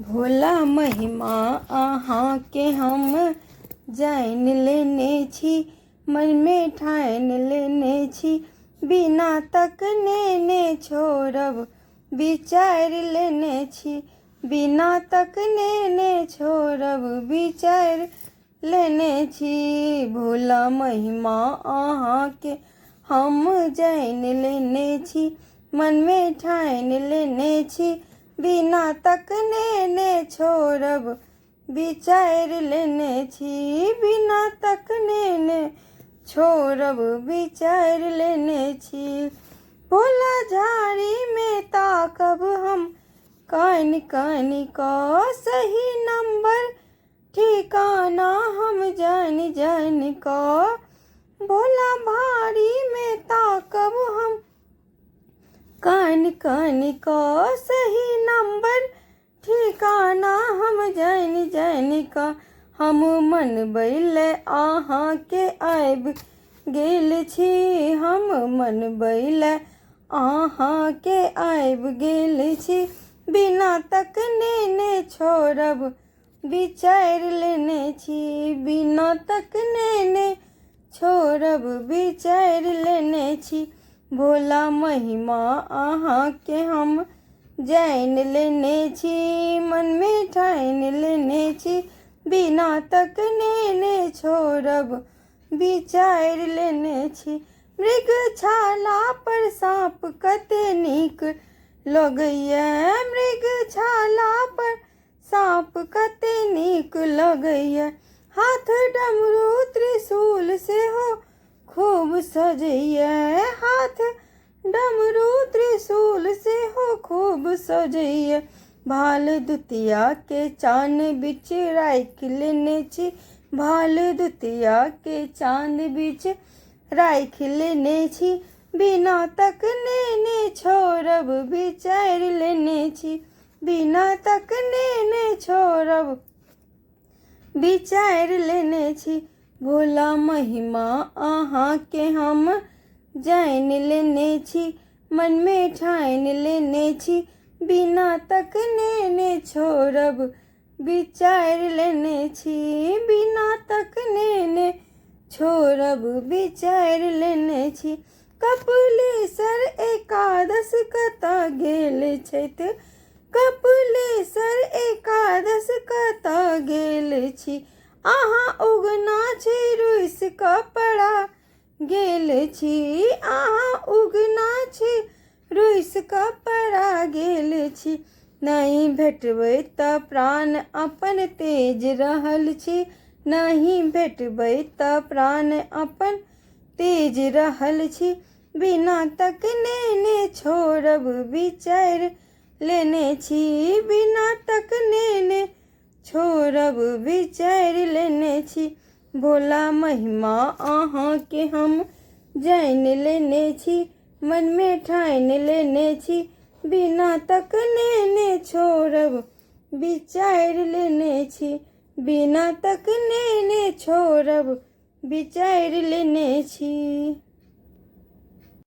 भोला महिमा अहाँके हम जान लेने छी, मन में ठान लेने छी, बिना तकने ने छोड़ब विचार लेने छी, बिना तकने ने छोड़ब विचार लेने छी। भोला महिमा अहाँके हम जान लेने छी, मन में ठान लेने छी, बिना तकने ने छोड़ब विचार लेने छी, बिना तकने ने छोड़ब विचार लेने छी। भोला झाड़ी में ताकब हम कान कान का सही नंबर ठिकाना हम जान जान का। भोला भाड़ी में ताकब हम कान कान का सही नंबर ठिकाना हम जान जान का। हम मन बैले अहाँ के आबि गेल छी, हम मन बैले अहाँ के आबि गेल छी, बिना तकने ने छोड़ब विचार लेने छी, बिना तकने ने छोड़ब विचार लेने छी। भोला महिमा अहाँके हम जान लेने छी, मन में ठान लेने छी, बिना तकने ने छोड़ब विचार लेने छी। मृगछाला पर साँप कते नीक लगैया, मृगछाला पर साँप कते नीक लगैया, हाथ डमरू त्रिशूल से हो खूब सजैया, हाथ डमरू त्रिशूल से हो खूब सजैया। भाल दुतिया के चांद बिच राखि लेने छी, भाल दुतिया के चांद बिच राखि लेने छी, बिना तकने ने छोड़ब विचार लेने छी, बिना तकने ने छोड़ब विचार लेने छी। भोला महिमा अहाँके हम जान लेने छी, मन में ठान लेने छी, बिना तकने ने छोड़ब विचार लेने छी, बिना तकने ने छोड़ब विचार लेने छी। कपिलेश्वर एकादश कतऽ गेल छथि, कपिलेश्वर एकादश कतऽ गेल छी, अहाँ उगना छी रुसि कऽ पड़ा गेल छी, अहाँ उगना छी रुसि कऽ पड़ा गेल छी। नहीं भेटबै तऽ प्राण अपन तेज रहल छी, नहीं भेटबै तऽ प्राण अपन तेज रहल छी, बिना तकने ने छोड़ब विचार लेने छी, बिना तकने ने छोड़ब विचार लेने छी। भोला महिमा अहाँके हम जान लेने छी, मन में ठान लेने छी, बिना तकने ने छोड़ब विचार लेने छी, बिना तकने ने छोड़ब विचार लेने छी।